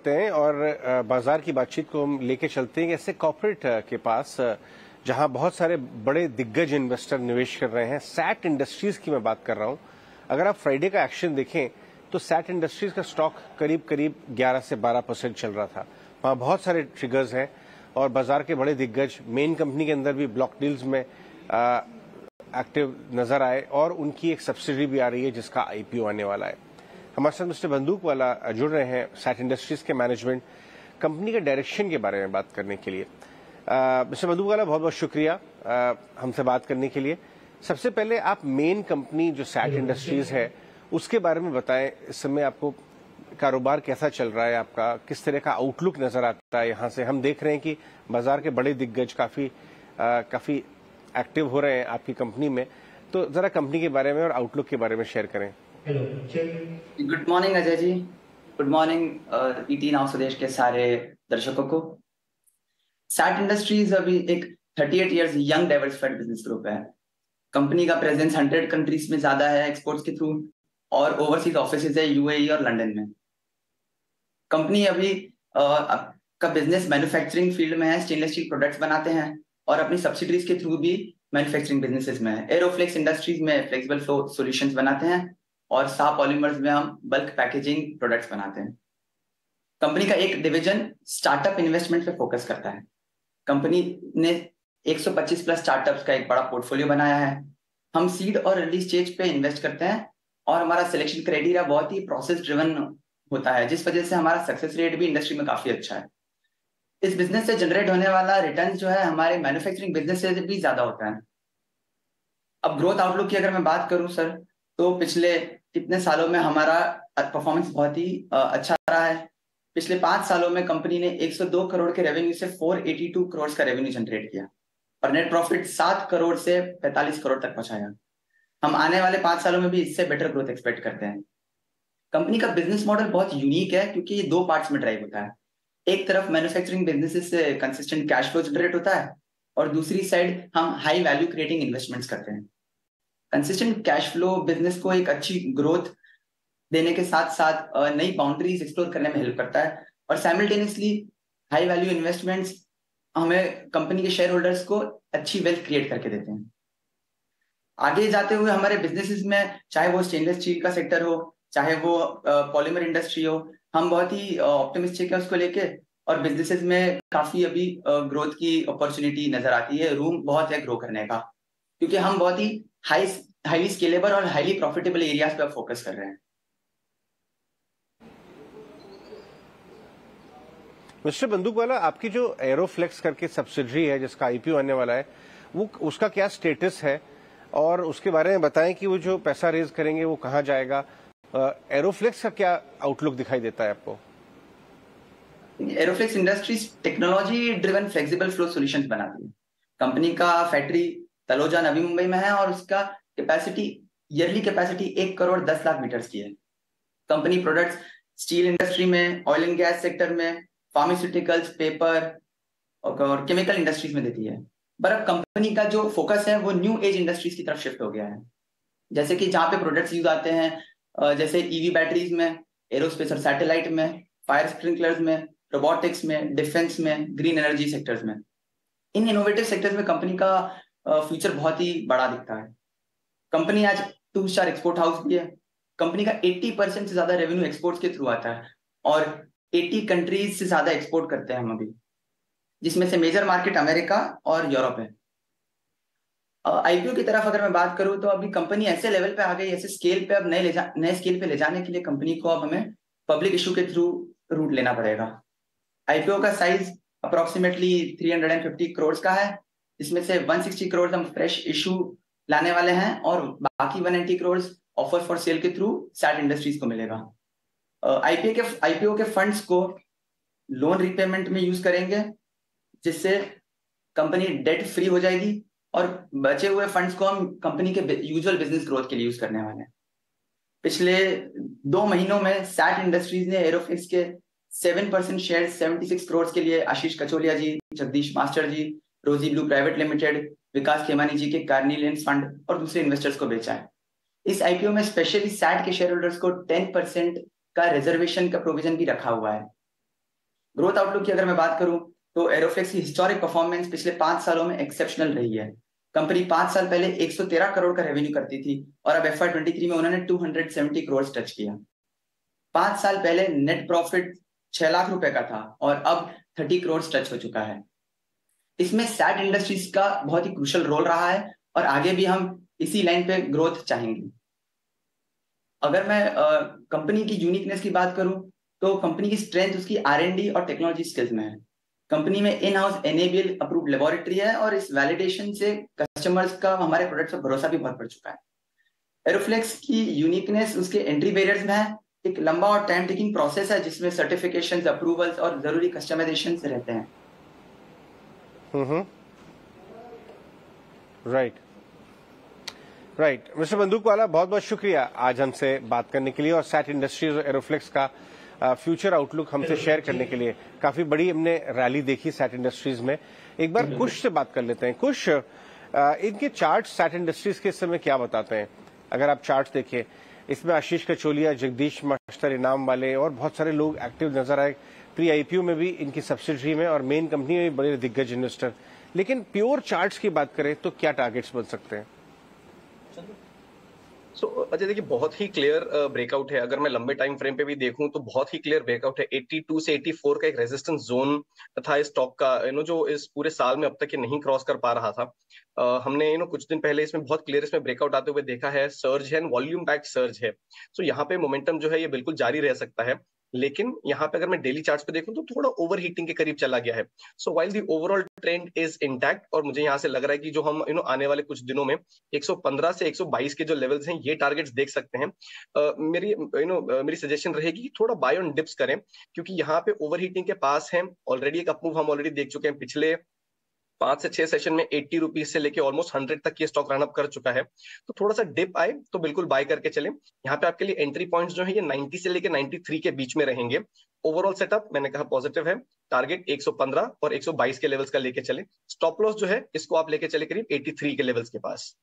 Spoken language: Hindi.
करते हैं और बाजार की बातचीत को हम लेके चलते हैं ऐसे कॉर्पोरेट के पास जहां बहुत सारे बड़े दिग्गज इन्वेस्टर निवेश कर रहे हैं। सैट इंडस्ट्रीज की मैं बात कर रहा हूं। अगर आप फ्राइडे का एक्शन देखें तो सैट इंडस्ट्रीज का स्टॉक करीब करीब 11 से 12% चल रहा था। वहां बहुत सारे ट्रिगर्स हैं और बाजार के बड़े दिग्गज मेन कंपनी के अंदर भी ब्लॉक डील्स में एक्टिव नजर आए और उनकी एक सब्सिडरी भी आ रही है जिसका आईपीओ आने वाला है। हमारे साथ मिस्टर बंदूकवाला जुड़ रहे हैं सैट इंडस्ट्रीज के मैनेजमेंट कंपनी के डायरेक्शन के बारे में बात करने के लिए। मिस्टर बंदूकवाला, बहुत बहुत शुक्रिया हमसे बात करने के लिए। सबसे पहले आप मेन कंपनी जो सैट इंडस्ट्रीज है उसके बारे में बताएं। इस समय आपको कारोबार कैसा चल रहा है, आपका किस तरह का आउटलुक नजर आता है? यहाँ से हम देख रहे हैं कि बाजार के बड़े दिग्गज काफी एक्टिव हो रहे हैं आपकी कंपनी में, तो जरा कंपनी के बारे में और आउटलुक के बारे में शेयर करें। Good morning Ajay ji, good morning ET now स्वदेश के सारे दर्शकों को। सैट इंडस्ट्रीज अभी एक 38 years young diversified business group है। कंपनी का प्रेजेंस 100 कंट्रीज में ज्यादा है एक्सपोर्ट्स के थ्रू, और ओवरसीज ऑफिसेज है यूएई और लंदन में। कंपनी अभी का बिजनेस मैन्युफैक्चरिंग फील्ड में है, स्टेनलेस स्टील प्रोडक्ट्स बनाते हैं और अपनी सब्सिडीज के थ्रू भी मैन्युफैक्चरिंग बिजनेसेस में है। एरोफ्लेक्स इंडस्ट्रीज में फ्लेक्सिबल फ्लो सॉल्यूशंस बनाते हैं और सा पॉलीमर्स में हम बल्क पैकेजिंग प्रोडक्ट्स बनाते हैं। कंपनी का एक डिवीजन स्टार्टअप इन्वेस्टमेंट पे फोकस करता है। कंपनी ने 125 प्लस स्टार्टअप्स का एक बड़ा पोर्टफोलियो बनाया है। हम सीड और अर्ली स्टेज पे इन्वेस्ट करते हैं और हमारा सिलेक्शन क्राइटेरिया बहुत ही प्रोसेस ड्रिवन होता है, जिस वजह से हमारा सक्सेस रेट भी इंडस्ट्री में काफी अच्छा है। इस बिजनेस से जनरेट होने वाला रिटर्न जो है हमारे मैन्युफैक्चरिंग बिजनेस से भी ज्यादा होता है। अब ग्रोथ आउटलुक की अगर मैं बात करूं सर, तो पिछले कितने सालों में हमारा परफॉर्मेंस बहुत ही अच्छा रहा है। पिछले 5 सालों में कंपनी ने 102 करोड़ के रेवेन्यू से 482 करोड़ का रेवेन्यू जनरेट किया और नेट प्रॉफिट 7 करोड़ से 45 करोड़ तक पहुंचाया। हम आने वाले 5 सालों में भी इससे बेटर ग्रोथ एक्सपेक्ट करते हैं। कंपनी का बिजनेस मॉडल बहुत यूनिक है क्योंकि ये 2 पार्ट्स में ड्राइव होता है। एक तरफ मैन्युफैक्चरिंग बिजनेसेस से कंसिस्टेंट कैश फ्लो जनरेट होता है और दूसरी साइड हम हाई वैल्यू क्रिएटिंग इन्वेस्टमेंट्स करते हैं। कंसिस्टेंट कैश फ्लो बिजनेस को एक अच्छी ग्रोथ देने के साथ साथ नई बाउंड्रीज एक्सप्लोर करने में हेल्प करता है और साइमल्टेनियसली हाई वैल्यू इन्वेस्टमेंट्स हमें कंपनी के शेयर होल्डर्स को अच्छी वेल्थ क्रिएट करके देते हैं। आगे जाते हुए हमारे बिजनेसेस में, चाहे वो स्टेनलेस स्टील का सेक्टर हो, चाहे वो पॉलीमर इंडस्ट्री हो, हम बहुत ही ऑप्टिमिस्टिक है उसको लेके और बिजनेसेस में काफी अभी ग्रोथ की अपॉर्चुनिटी नजर आती है। रूम बहुत है ग्रो करने का क्योंकि हम बहुत ही हाईली स्केलेबल और हाईली प्रॉफिटेबल एरियाज पे फोकस कर रहे हैं। मिस्टर बंदूकवाला, आपकी जो एरोफ्लेक्स करके सब्सिडरी है जिसका आईपीओ आने वाला है, वो उसका क्या स्टेटस है और उसके बारे में बताएं कि वो जो पैसा रेज करेंगे वो कहाँ जाएगा। एरोफ्लेक्स का क्या आउटलुक दिखाई देता है आपको? Aeroflex industries technology driven flexible flow solutions बनाती है। कंपनी का फैक्ट्री तलोजा नवी मुंबई में है और उसका yearly capacity 1 crore 10 lakh metres की है। कंपनी प्रोडक्ट्स स्टील इंडस्ट्री में, ऑयल एंड गैस सेक्टर में, फार्मास्यूटिकल्स, पेपर और केमिकल इंडस्ट्रीज में देती है। पर अब कंपनी का जो फोकस है वो न्यू एज इंडस्ट्रीज की तरफ शिफ्ट हो गया है, जैसे कि जहाँ पे प्रोडक्ट्स यूज आते हैं जैसे ईवी बैटरीज में, एरोस्पेस और सैटेलाइट में, फायर स्प्रिंकलर्स में, रोबोटिक्स में, डिफेंस में, ग्रीन एनर्जी सेक्टर्स में। इन इनोवेटिव सेक्टर्स में कंपनी का फ्यूचर बहुत ही बड़ा दिखता है। कंपनी आज 2 स्टार एक्सपोर्ट हाउस भी है। कंपनी का 80% से ज्यादा रेवेन्यू एक्सपोर्ट्स के थ्रू आता है और 80 कंट्रीज से ज्यादा एक्सपोर्ट करते हैं हम अभी, जिसमें से मेजर मार्केट अमेरिका और यूरोप है। आईपीओ की तरफ अगर मैं बात करूं तो अभी कंपनी ऐसे लेवल पे आ गई, ऐसे स्केल पे, अब नए स्केल पे ले जाने के लिए कंपनी को अब हमें पब्लिक इशू के थ्रू रूट लेना पड़ेगा। आईपीओ का साइज अप्रोक्सीमेटली 350 करोड़ का है, जिसमें से 160 करोड़ हम फ्रेश इशू लाने वाले हैं और बाकी 180 करोड़ ऑफर फॉर सेल के थ्रू सैट इंडस्ट्रीज को मिलेगा। आईपीओ के फंड्स को लोन रिपेमेंट में यूज करेंगे, जिससे कंपनी डेट फ्री हो जाएगी और बचे हुए फंड्स को हम कंपनी के यूजुअल बिजनेस ग्रोथ के लिए यूज करने वाले हैं। पिछले 2 महीनों में सैट इंडस्ट्रीज ने एरोफ्लेक्स के 7% शेयर 76 करोड़ के लिए आशीष कचोलिया जी, जगदीश मास्टर जी, रोजी ब्लू प्राइवेट लिमिटेड, विकास खेमानी जी के कार्नी लेंस फंड और दूसरे इन्वेस्टर्स को बेचा है। इस आईपीओ में स्पेशली सैट के शेयर होल्डर्स को 10% का रिजर्वेशन का प्रोविजन भी रखा हुआ है। ग्रोथ आउटलुक की अगर मैं बात करूं तो एरोफ्लेक्स की हिस्टोरिक परफॉर्मेंस पिछले 5 सालों में एक्सेप्शनल रही है। कंपनी 5 साल पहले 113 करोड़ का रेवेन्यू करती थी और अब FY23 में उन्होंने 270 करोड़ टच किया। 5 साल पहले नेट प्रॉफिट 6 लाख रुपए का था और अब 30 करोड़ टच हो चुका है। इसमें सैट इंडस्ट्रीज का बहुत ही क्रूशियल रोल रहा है और आगे भी हम इसी लाइन पे ग्रोथ चाहेंगे। अगर मैं कंपनी की यूनिकनेस की बात करूं तो कंपनी की स्ट्रेंथ उसकी R&D और टेक्नोलॉजी स्किल्स में है। कंपनी में in house enable approved laboratory है और इस वैलिडेशन से कस्टमर्स का हमारे प्रोडक्ट्स पर भरोसा भी बहुत बढ़ चुका है। एरोफ्लेक्स की यूनिकनेस उसके एंट्री बैरियर्स में है। एक लंबा और टाइम टेकिंग प्रोसेस है जिसमें सर्टिफिकेशंस, अप्रूवल्स और जरूरी कस्टमाइजेशन रहते हैं। राइट राइट मिस्टर बंदूकवाला, बहुत बहुत शुक्रिया आज हमसे बात करने के लिए और सैट इंडस्ट्रीज और एरोफ्लेक्स का फ्यूचर आउटलुक हमसे शेयर करने के लिए। काफी बड़ी हमने रैली देखी सैट इंडस्ट्रीज में। एक बार कुश से बात कर लेते हैं। कुश, इनके चार्ट सैट इंडस्ट्रीज के समय क्या बताते हैं? अगर आप चार्ट देखें, इसमें आशीष कचोलिया, जगदीश मास्टर इनाम वाले और बहुत सारे लोग एक्टिव नजर आए। प्री IPO में भी इनकी सब्सिडरी में और मेन कंपनी में भी बड़े दिग्गज इन्वेस्टर। लेकिन प्योर चार्ट्स की बात करें तो क्या टारगेट्स बन सकते हैं? अजय देखिए, बहुत ही क्लियर ब्रेकआउट है। अगर मैं लंबे टाइम फ्रेम पे भी देखूं तो बहुत ही क्लियर ब्रेकआउट है। 82 से 84 का एक रेजिस्टेंस जोन था इस स्टॉक का, जो इस पूरे साल में अब तक ये नहीं क्रॉस कर पा रहा था। हमने कुछ दिन पहले इसमें बहुत क्लियर इसमें ब्रेकआउट आते हुए देखा है। सर्ज है, वॉल्यूम बैक सर्ज है। यहाँ पे मोमेंटम जो है ये बिल्कुल जारी रह सकता है। लेकिन यहाँ पे अगर मैं डेली चार्ट्स पे देखूं तो थोड़ा ओवर हीटिंग के करीब चला गया है। So while the overall trend is intact, और मुझे यहाँ से लग रहा है कि जो हम आने वाले कुछ दिनों में 115 से 122 के जो लेवल्स हैं ये टारगेट्स देख सकते हैं। मेरी सजेशन रहेगी कि थोड़ा बाय ऑन डिप्स करें, क्योंकि यहाँ पे ओवर हीटिंग के पास है। ऑलरेडी एक अपमूव हम ऑलरेडी देख चुके हैं। पिछले 5 से 6 सेशन में 80 रुपीज से लेके ऑलमोस्ट 100 तक ये स्टॉक रन अप कर चुका है। तो थोड़ा सा डिप आए तो बिल्कुल बाय करके चलें। यहाँ पे आपके लिए एंट्री पॉइंट्स जो है ये 90 से लेके 93 के बीच में रहेंगे। ओवरऑल सेटअप मैंने कहा पॉजिटिव है। टारगेट 115 और 122 के लेवल्स का लेके चले। स्टॉप लॉस जो है इसको आप लेके चले करीब 83 के लेवल्स के पास।